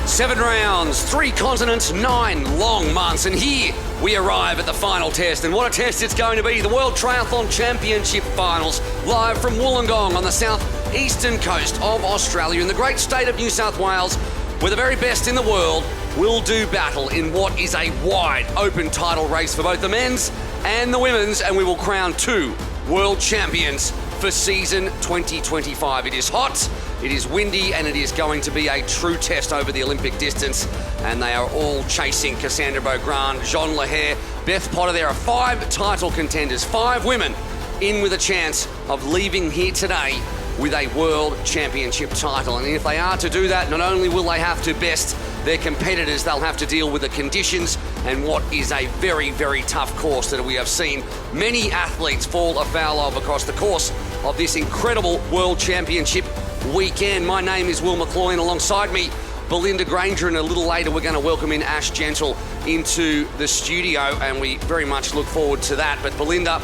7 rounds, 3 continents, 9 long months, and here we arrive at the final test. And what a test it's going to be. The World Triathlon Championship Finals, live from Wollongong on the southeastern coast of Australia in the great state of New South Wales, where the very best in the world will do battle in what is a wide open title race for both the men's and the women's, and we will crown 2 world champions for season 2025. It is hot, it is windy, and it is going to be a true test over the Olympic distance. And they are all chasing Cassandra Beaugrand, Jean Lahair, Beth Potter. There are 5 title contenders, 5 women in with a chance of leaving here today with a world championship title. And if they are to do that, not only will they have to best their competitors, they'll have to deal with the conditions and what is a very, very tough course that we have seen many athletes fall afoul of across the course of this incredible World Championship weekend. My name is Will McLoyne, alongside me Belinda Granger, and a little later we're going to welcome in Ash Gentle into the studio, and we very much look forward to that. But Belinda,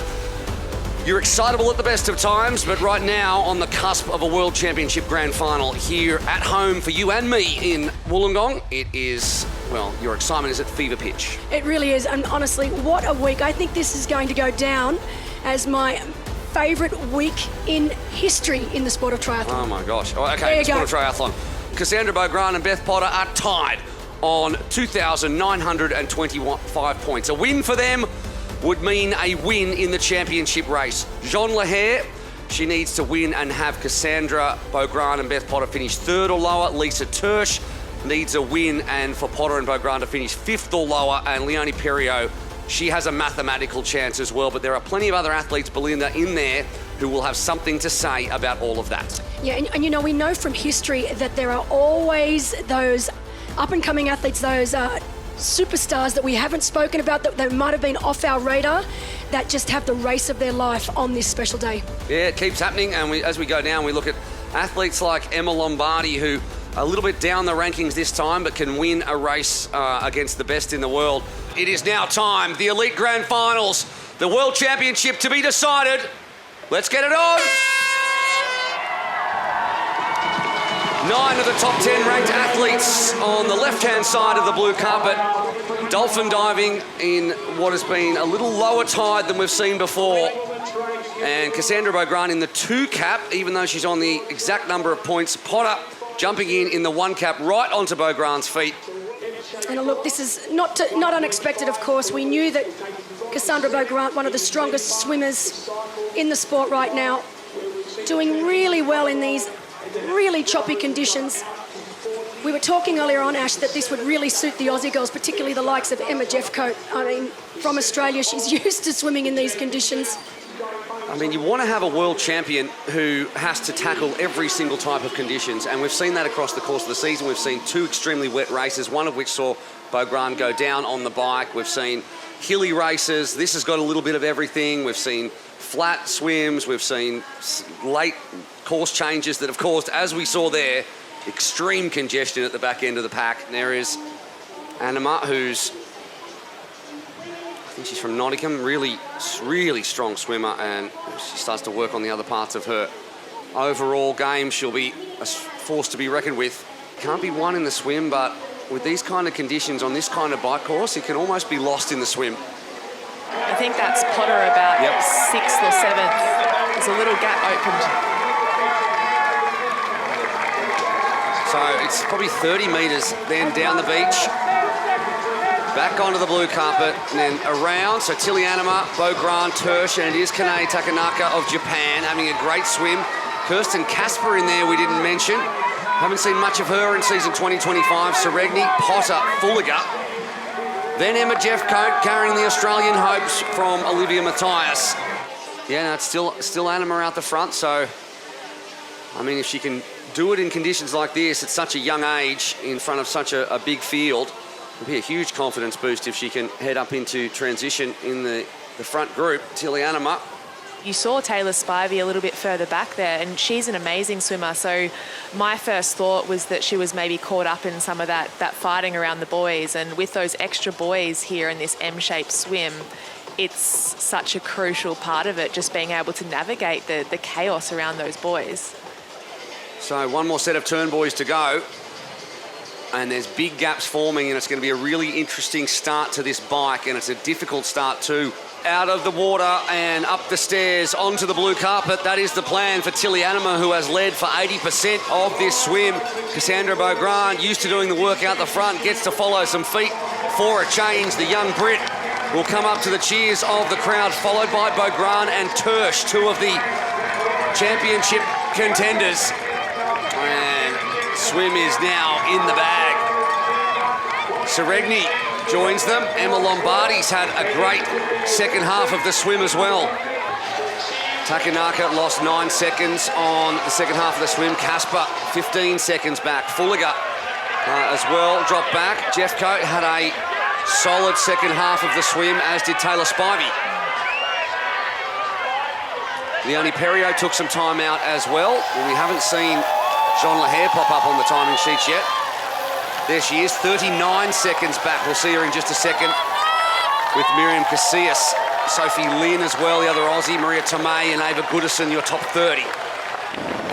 you're excitable at the best of times, but right now on the cusp of a World Championship Grand Final here at home for you and me in Wollongong. It is, well, your excitement is at fever pitch. It really is, and honestly, what a week. I think this is going to go down as my favourite week in history in the sport of triathlon. Oh my gosh. Oh, okay, sport of triathlon. Cassandra Beaugrand and Beth Potter are tied on 2,925 points. A win for them would mean a win in the championship race. Jean Lahair, she needs to win and have Cassandra Beaugrand and Beth Potter finish 3rd or lower. Lisa Tersch needs a win and for Potter and Beaugrand to finish 5th or lower. And Leonie Perriot, she has a mathematical chance as well. But there are plenty of other athletes, Belinda, in there who will have something to say about all of that. Yeah, and you know, we know from history that there are always those up-and-coming athletes, those superstars that we haven't spoken about, that might have been off our radar, that just have the race of their life on this special day. Yeah, it keeps happening, and as we go down, we look at athletes like Emma Lombardi, who are a little bit down the rankings this time, but can win a race against the best in the world. It is now time, the Elite Grand Finals, the World Championship to be decided. Let's get it on! 9 of the top 10 ranked athletes on the left-hand side of the blue carpet. Dolphin diving in what has been a little lower tide than we've seen before. And Cassandra Beaugrand in the 2 cap, even though she's on the exact number of points. Potter jumping in the 1 cap right onto Beaugrand's feet. And look, this is not unexpected, of course. We knew that Cassandra Beaugrand, one of the strongest swimmers in the sport right now, doing really well in these really choppy conditions. We were talking earlier on, Ash, that this would really suit the Aussie girls, particularly the likes of Emma Jeffcoat. I mean, from Australia, she's used to swimming in these conditions. I mean, you want to have a world champion who has to tackle every single type of conditions, and we've seen that across the course of the season. We've seen 2 extremely wet races, one of which saw Beaugrand go down on the bike. We've seen hilly races. This has got a little bit of everything. We've seen flat swims. We've seen late course changes that have caused, as we saw there, extreme congestion at the back end of the pack. And there is Anima, who's, I think she's from Nottingham, really strong swimmer, and she starts to work on the other parts of her overall game. She'll be a force to be reckoned with. Can't be won in the swim, but with these kind of conditions on this kind of bike course, it can almost be lost in the swim. I think that's Potter about 6th or 7th. There's a little gap opened. So it's probably 30 metres then down the beach, back onto the blue carpet, and then around. So Tilly Anima, Beaugrand, Tersch, and it is Kanae Takanaka of Japan having a great swim. Kirsten Kasper in there we didn't mention. Haven't seen much of her in season 2025. Seregni, Potter, Fulliger. Then Emma Jeffcoat carrying the Australian hopes from Olivia Matthias. Yeah, no, it's still Anima out the front, so I mean, if she can do it in conditions like this at such a young age in front of such a big field, it'll be a huge confidence boost if she can head up into transition in the front group. Tilly Anima. You saw Taylor Spivey a little bit further back there, and she's an amazing swimmer. So my first thought was that she was maybe caught up in some of that fighting around the boys. And with those extra boys here in this M-shaped swim, it's such a crucial part of it, just being able to navigate the chaos around those boys. So one more set of turn boys to go. and there's big gaps forming, and it's going to be a really interesting start to this bike, and it's a difficult start too. Out of the water and up the stairs onto the blue carpet. That is the plan for Tilly Anima, who has led for 80% of this swim. Cassandra Beaugrand, used to doing the work out the front, gets to follow some feet for a change. The young Brit will come up to the cheers of the crowd, followed by Beaugrand and Tersch, two of the championship contenders. And swim is now in the bag. Seregni joins them. Emma Lombardi's had a great second half of the swim as well. Takanaka lost 9 seconds on the second half of the swim. Casper 15 seconds back. Fulliger as well dropped back. Jeffcoat had a solid second half of the swim, as did Taylor Spivey. Leonie Perriot took some time out as well. And we haven't seen Jean Lahair pop up on the timing sheets yet. There she is, 39 seconds back. We'll see her in just a second with Miriam Casillas. Sophie Lynn as well, the other Aussie. Maria Tomei and Ava Goodison, your top 30.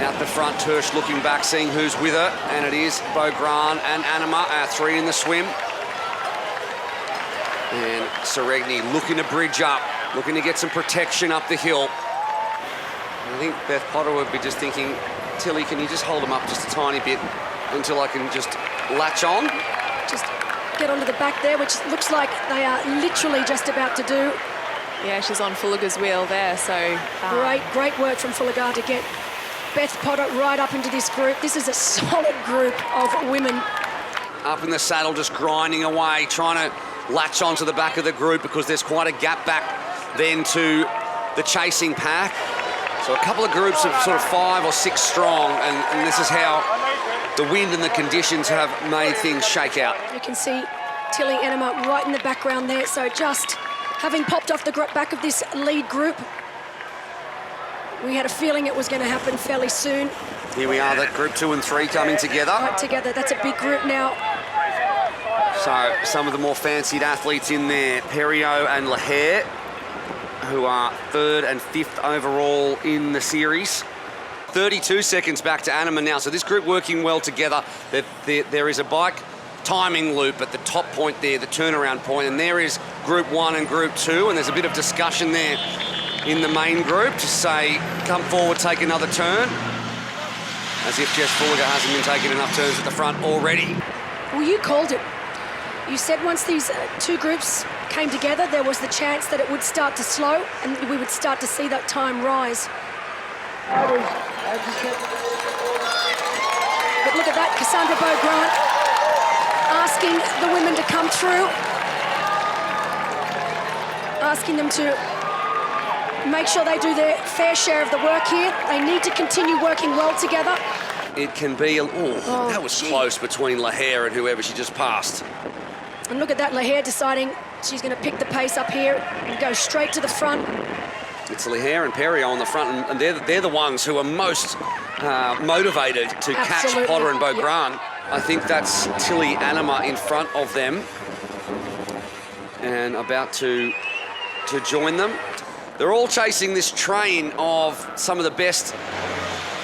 Out the front, Tersch looking back, seeing who's with her. And it is Beaugrand and Anima, our three in the swim. And Seregni looking to bridge up, looking to get some protection up the hill. And I think Beth Potter would be just thinking, Tilly, can you just hold them up just a tiny bit until I can just latch on? Just get onto the back there, which looks like they are literally just about to do. Yeah, she's on Fulliger's wheel there, so... Great work from Fulliger to get Beth Potter right up into this group. This is a solid group of women. Up in the saddle, just grinding away, trying to latch onto the back of the group because there's quite a gap back then to the chasing pack. So a couple of groups of sort of 5 or 6 strong, and this is how the wind and the conditions have made things shake out. You can see Tilly Anima right in the background there, so just having popped off the back of this lead group, we had a feeling it was going to happen fairly soon. Here we are, that group 2 and 3 coming together. Right together, that's a big group now. So some of the more fancied athletes in there, Perriot and Lahair, who are 3rd and 5th overall in the series. 32 seconds back to Anima now. So this group working well together. There is a bike timing loop at the top point there, the turnaround point, and there is Group 1 and Group 2, and there's a bit of discussion there in the main group to say, come forward, take another turn. As if Jess Fulliger hasn't been taking enough turns at the front already. Well, you called it. You said once these two groups came together, there was the chance that it would start to slow and we would start to see that time rise. But look at that, Cassandra Beaugrand asking the women to come through, asking them to make sure they do their fair share of the work here. They need to continue working well together. It can be, that was close between Lahair and whoever she just passed. And look at that, Lahair deciding she's going to pick the pace up here and go straight to the front. It's Lahair and Perriot on the front, and they're the ones who are most motivated to catch Potter and Beaugrand. Yep. I think that's Tilly Anima in front of them and about to join them. They're all chasing this train of some of the best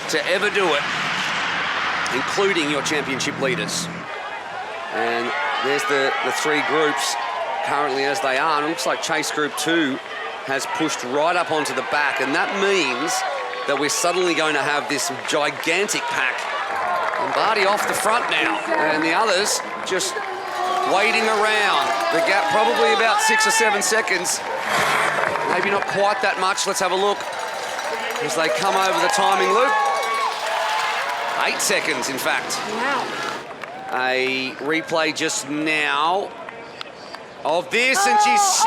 to ever do it, including your championship leaders. And there's the 3 groups currently as they are. And it looks like Chase Group 2 has pushed right up onto the back. And that means that we're suddenly going to have this gigantic pack. Lombardi off the front now. And the others just waiting around. The gap probably about 6 or 7 seconds. Maybe not quite that much. Let's have a look as they come over the timing loop. 8 seconds, in fact. Wow. A replay just now of this, and she's...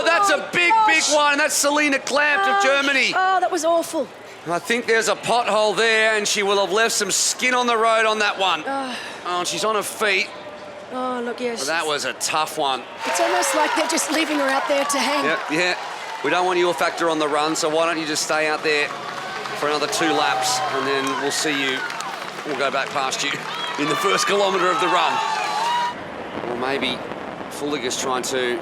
that's a big one. That's Selena Klampt of Germany. Oh, that was awful. I think there's a pothole there, and she will have left some skin on the road on that one. And she's on her feet. Oh, look, yes. Well, that was a tough one. It's almost like they're just leaving her out there to hang. Yeah. We don't want you a factor on the run, so why don't you just stay out there for another 2 laps, and then we'll see you. We'll go back past you in the first kilometre of the run. Or maybe Fulliger's trying to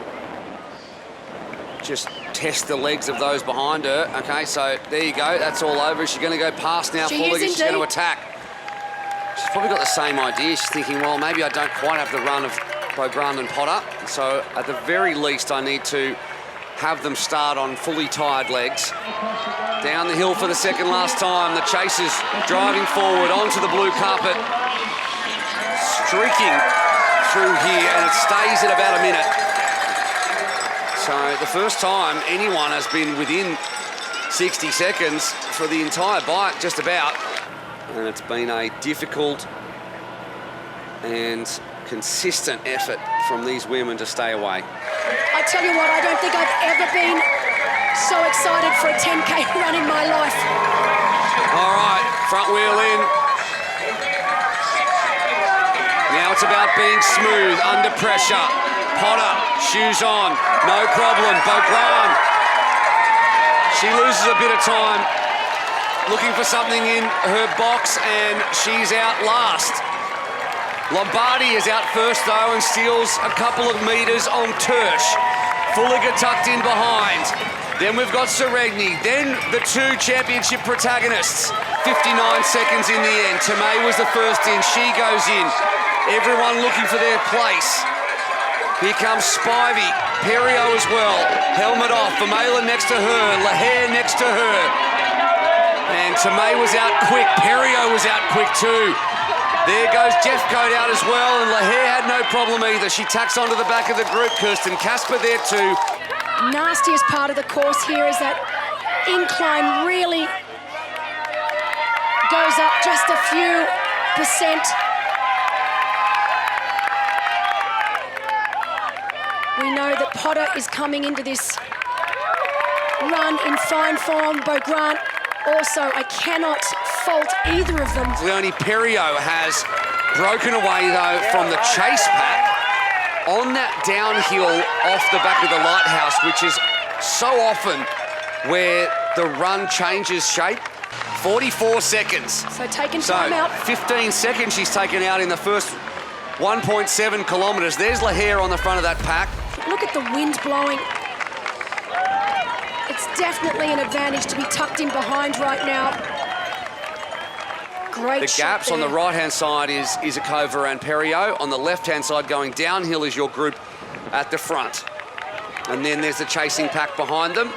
just test the legs of those behind her. Okay, so there you go. That's all over. She's going to go past now. Fulliger, she's going to attack. She's probably got the same idea. She's thinking, well, maybe I don't quite have the run of Beaugrand and Potter, so at the very least I need to have them start on fully tired legs. Down the hill for the second last time. The chasers driving forward onto the blue carpet. Streaking through here, and it stays at about a minute. So the first time anyone has been within 60 seconds for the entire bike, just about. And it's been a difficult and consistent effort from these women to stay away. I tell you what, I don't think I've ever been so excited for a 10K run in my life. All right, front wheel in. Now it's about being smooth, under pressure. Potter, shoes on, no problem. Beaugrand, she loses a bit of time, looking for something in her box, and she's out last. Lombardi is out first though and steals a couple of metres on Tersch. Fulliger tucked in behind. Then we've got Seregni. Then the two championship protagonists. 59 seconds in the end. Tomei was the first in. She goes in. Everyone looking for their place. Here comes Spivey. Perriot as well. Helmet off. Vermeulen next to her. Lahair next to her. And Tomei was out quick. Perriot was out quick too. There goes Jeffcoat out as well, and Lahair had no problem either. She tacks onto the back of the group. Kirsten Casper there too. Nastiest part of the course here is that incline really goes up just a few percent. We know that Potter is coming into this run in fine form. Beaugrand also, I cannot fault either of them. Leonie Perriot has broken away though from the chase pack on that downhill off the back of the lighthouse, which is so often where the run changes shape. 44 seconds. So taking time out. 15 seconds she's taken out in the first 1.7 kilometres. There's Lahair on the front of that pack. Look at the wind blowing. It's definitely an advantage to be tucked in behind right now. Great The gaps on the right-hand side is Isakova and Perriot. On the left-hand side going downhill is your group at the front. And then there's the chasing pack behind them.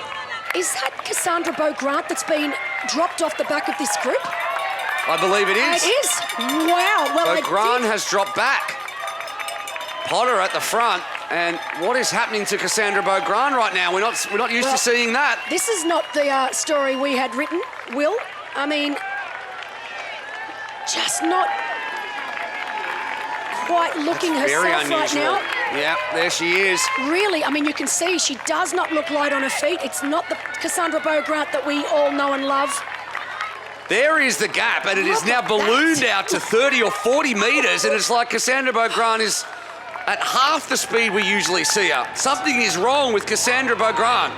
Is that Cassandra Beaugrand that's been dropped off the back of this group? I believe it is. It is? Wow. Well, Beaugrand has dropped back. Potter at the front. And what is happening to Cassandra Beaugrand right now? We're not used to seeing that. This is not the story we had written, Will. I mean, just not quite looking herself very unusual. right now. Yeah, there she is. Really, I mean, you can see she does not look light on her feet. It's not the Cassandra Beaugrand that we all know and love. There is the gap, and it is now ballooned out to 30 or 40 metres, and it's like Cassandra Beaugrand is at half the speed we usually see her. Something is wrong with Cassandra Beaugrand.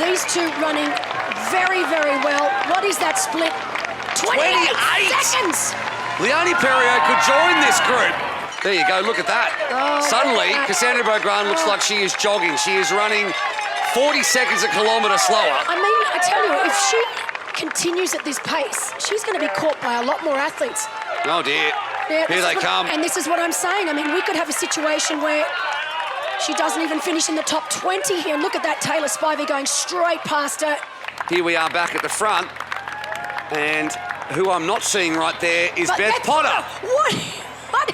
These two running very, very well. What is that split? 28 seconds! Leonie Perriot could join this group. There you go, look at that. Suddenly, Cassandra Beaugrand looks like she is jogging. She is running 40 seconds a kilometre slower. I mean, I tell you, if she continues at this pace, she's going to be caught by a lot more athletes. Oh dear. Yeah, Here they come. And this is what I'm saying. I mean, we could have a situation where she doesn't even finish in the top 20 here. And look at that Taylor Spivey going straight past her. Here we are back at the front. And who I'm not seeing right there is Beth Potter.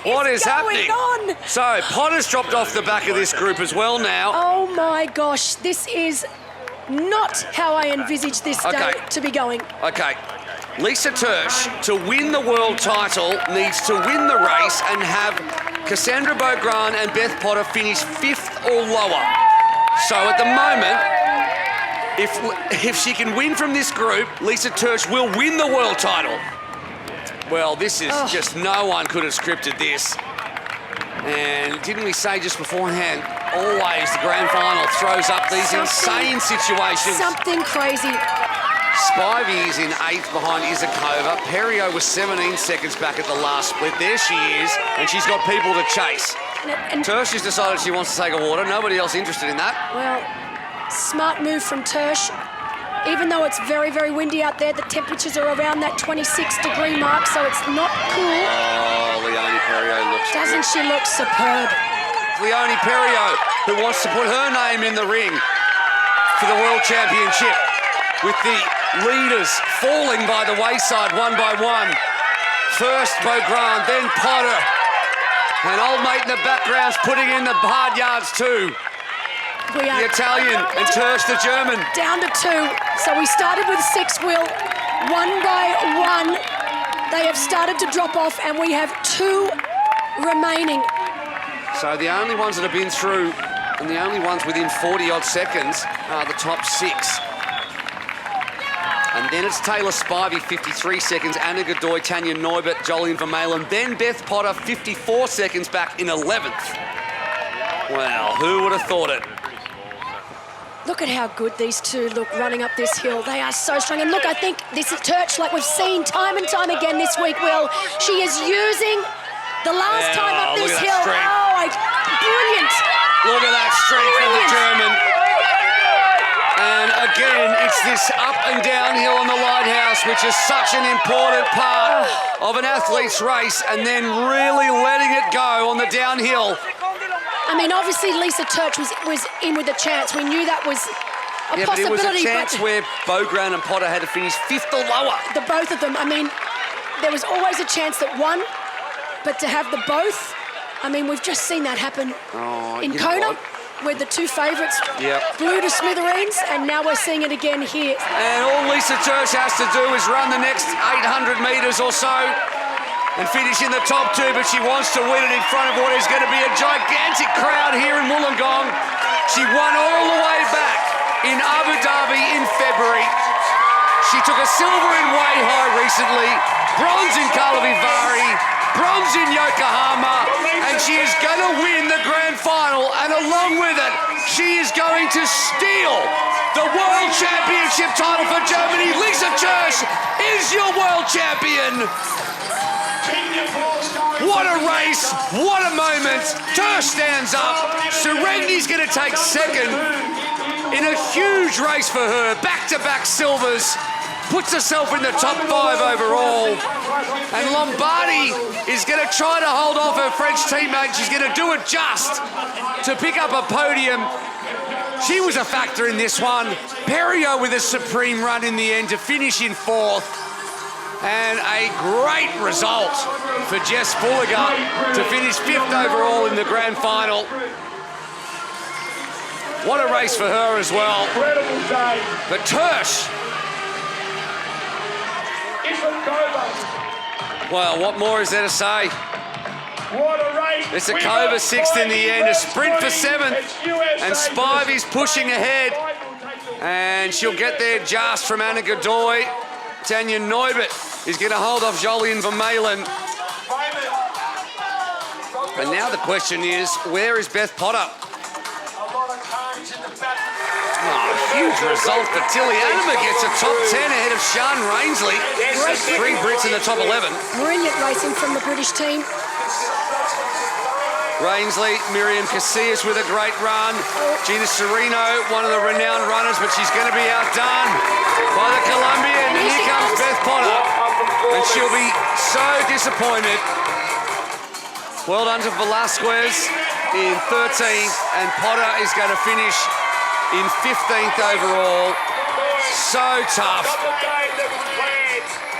What is happening? on? So, Potter's dropped off the back of this group as well now. Oh my gosh, this is not how I envisaged this day to be going. Okay. Lisa Tersch, to win the world title, needs to win the race and have Cassandra Beaugrand and Beth Potter finish 5th or lower. So at the moment, if she can win from this group, Lisa Tersch will win the world title. Well, this is just, no one could have scripted this. And didn't we say just beforehand, always the grand final throws up these insane situations. Something crazy. Spivey is in 8th behind Isakova. Perriot was 17 seconds back at the last split. There she is, and she's got people to chase. And Tersch has decided she wants to take a water. Nobody else interested in that. Well, smart move from Tersch. Even though it's very, very windy out there, the temperatures are around that 26-degree mark, so it's not cool. Oh, Leonie Perriot looks Doesn't she look superb? Leonie Perriot, who wants to put her name in the ring for the World Championship, with the leaders falling by the wayside one by one. First Beaugrand, then Potter, and old mate in the background's putting in the hard yards too. We are The Italian and Tersch, the German. down to 2. So we started with 6, Will. One by one, they have started to drop off, and we have 2 remaining. So the only ones that have been through, and the only ones within 40-odd seconds, are the top 6. And then it's Taylor Spivey, 53 seconds, Anna Godoy, Tanya Neubert, Jolien Vermeulen, then Beth Potter, 54 seconds back in 11th. Well, who would have thought it? Look at how good these 2 look running up this hill. They are so strong. And look, I think this is Tersch, like we've seen time and time again this week, Will. She is using the last time up look this at that hill. strength. Brilliant. Look at that strength from the German. And again, it's this up and downhill on the Lighthouse, which is such an important part of an athlete's race, and then really letting it go on the downhill. I mean, obviously Lisa Tersch was in with a chance. We knew that was a Yeah, but it was possibility. a chance where Beaugrand and Potter had to finish 5th or lower. The both of them, I mean, there was always a chance that one, but to have the both, I mean, we've just seen that happen in you know Kona, what? where the 2 favourites Yep. blew to smithereens, and now we're seeing it again here. And all Lisa Tersch has to do is run the next 800 metres or so and finish in the top 2, but she wants to win it in front of what is going to be a gigantic crowd here in Wollongong. She won all the way back in Abu Dhabi in February. She took a silver in Weihai recently, bronze in Karlovy-Vary, bronze in Yokohama, and she is going to win the grand final, and along with it, she is going to steal the World Championship title for Germany. Lisa Tersch is your world champion. What a race, what a moment. Tersch stands up. Serengni's going to take second in a huge race for her. Back-to-back silvers. Puts herself in the top 5 overall. And Lombardi is going to try to hold off her French teammate. She's going to do it just to pick up a podium. She was a factor in this one. Perriot with a supreme run in the end to finish in 4th. And a great result for Jess Fulliger to finish 5th overall in the grand final. What a race for her as well. But Tersch, well, what more is there to say? It's a Kova 6th in the end, a sprint for 7th, and Spivey's pushing ahead, and she'll get there just from Anna Godoy. Tanya Neubert is going to hold off Jolien Vermeulen. And now the question is, where is Beth Potter? Huge result for Tilly. Anima gets a top 10 ahead of Sian Rainsley. 3 Brits in the top 11. Brilliant racing from the British team. Rainsley, Miriam Casillas with a great run. Gina Serino, one of the renowned runners, but she's going to be outdone by the Colombian. And here comes Beth Potter, and she'll be so disappointed. Well done to Velasquez in 13th, and Potter is going to finish in 15th overall. So tough.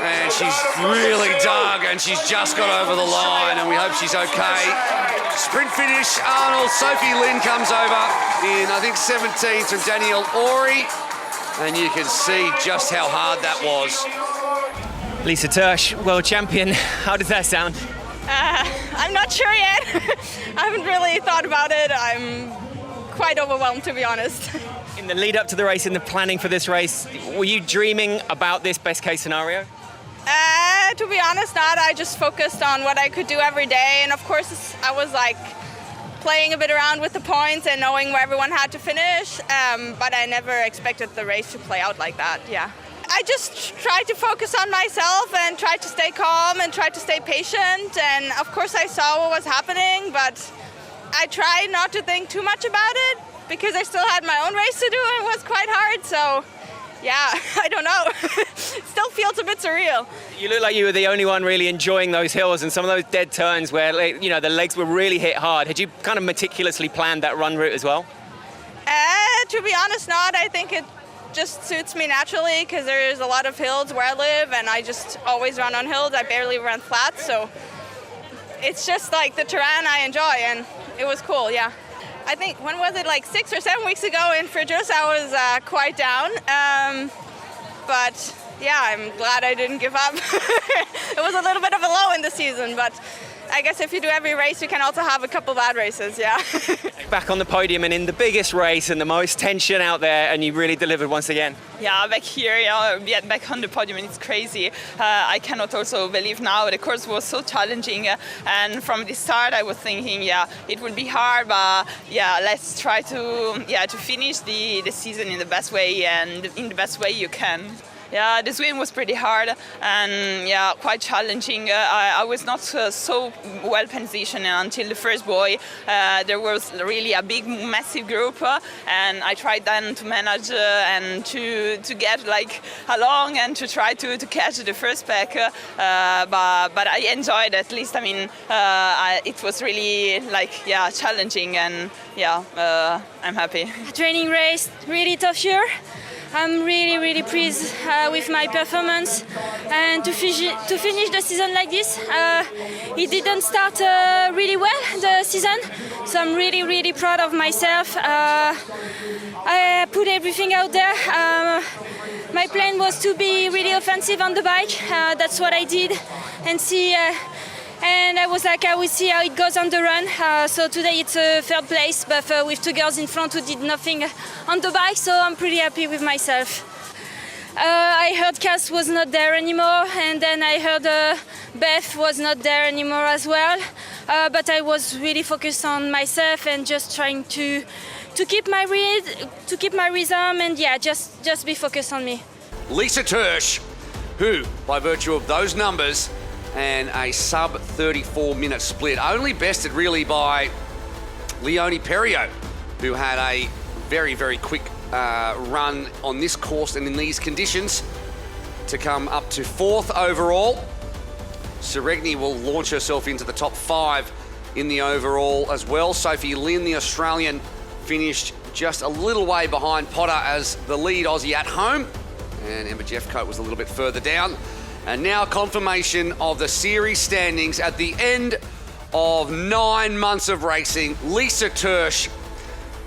And she's really dug, and she's just got over the line, and we hope she's okay. Sprint finish, Arnold. Sophie Lynn comes over in, I think, 17th from Danielle Ori, and you can see just how hard that was. Lisa Tersch, world champion. How does that sound? I'm not sure yet. I haven't really thought about it. I'm quite overwhelmed, to be honest. In the lead up to the race, in the planning for this race, were you dreaming about this best case scenario? To be honest, not. I just focused on what I could do every day. And of course, I was like playing a bit around with the points and knowing where everyone had to finish. But I never expected the race to play out like that, yeah. I just tried to focus on myself and tried to stay calm and tried to stay patient. And of course, I saw what was happening, but I tried not to think too much about it because I still had my own race to do and it was quite hard. So Yeah, I don't know. It still feels a bit surreal. You look like you were the only one really enjoying those hills and some of those dead turns where, like, you know, the legs were really hit hard. Had you kind of meticulously planned that run route as well? To be honest, not. I think it just suits me naturally because there's a lot of hills where I live and I just always run on hills. I barely run flat, so it's just like the terrain I enjoy, and it was cool, yeah. I think, when was it, like 6 or 7 weeks ago in Fridros, I was quite down. But yeah, I'm glad I didn't give up. It was a little bit of a low in the season, but I guess if you do every race, you can also have a couple bad races, yeah. Back on the podium and in the biggest race and the most tension out there, and you really delivered once again. Yeah, back here, back on the podium, and it's crazy. I cannot also believe now the course was so challenging, and from the start I was thinking, it will be hard, but let's try to finish the season in the best way and in the best way you can. Yeah, the swim was pretty hard and quite challenging. I was not so well positioned until the first buoy. There was really a big, massive group, and I tried then to manage and to get like along and to try to catch the first pack. But I enjoyed it, at least. I mean, it was really challenging, and I'm happy. Training race, really tough year. I'm really pleased with my performance, and to finish the season like this. It didn't start really well, the season, so I'm really proud of myself. I put everything out there. My plan was to be really offensive on the bike. That's what I did, and I was like, I will see how it goes on the run. So today it's third place, but with two girls in front who did nothing on the bike, so I'm pretty happy with myself. I heard Cass was not there anymore, and then I heard Beth was not there anymore as well. But I was really focused on myself and just trying to keep my rhythm, and just be focused on me. Lisa Tersch, who, by virtue of those numbers and a sub 34-minute split, only bested really by Leonie Perriot, who had a very quick run on this course and in these conditions to come up to 4th overall. Seregni will launch herself into the top 5 in the overall as well. Sophie Lynn, the Australian, finished just a little way behind Potter as the lead Aussie at home, and Emma Jeffcoat was a little bit further down. And now confirmation of the series standings at the end of 9 months of racing. Lisa Tersch,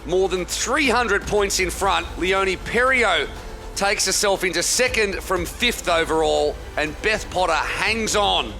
more than 300 points in front. Leonie Perriot takes herself into 2nd from 5th overall, and Beth Potter hangs on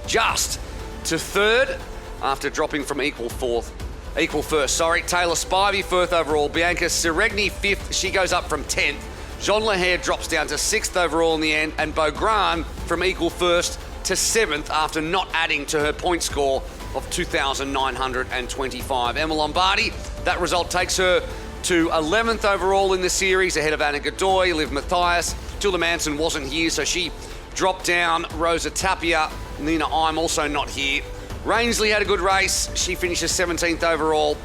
just to 3rd after dropping from equal first. Taylor Spivey 4th overall. Bianca Seregni 5th. She goes up from 10th. Jean Lahair drops down to 6th overall in the end, and Beaugrand from equal first to 7th after not adding to her point score of 2,925. Emma Lombardi, that result takes her to 11th overall in the series, ahead of Anna Godoy, Liv Mathias. Tilda Manson wasn't here, so she dropped down. Rosa Tapia, Nina I'm also not here. Rainsley had a good race. She finishes 17th overall,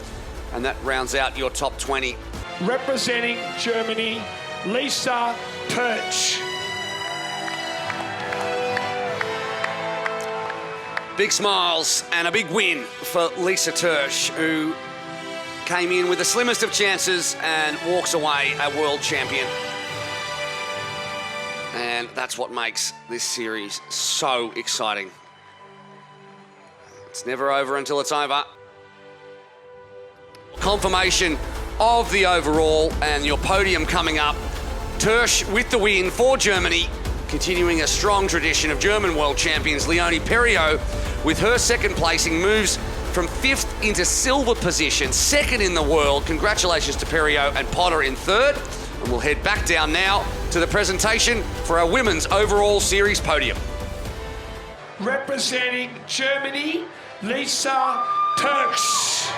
and that rounds out your top 20. Representing Germany, Lisa Tersch. Big smiles and a big win for Lisa Tersch, who came in with the slimmest of chances and walks away a world champion. And that's what makes this series so exciting. It's never over until it's over. Confirmation of the overall and your podium coming up. Tersch with the win for Germany, continuing a strong tradition of German world champions. Leonie Perriot, with her 2nd placing, moves from 5th into silver position, 2nd in the world. Congratulations to Perriot and Potter in 3rd. And we'll head back down now to the presentation for our women's overall series podium. Representing Germany, Lisa Tersch.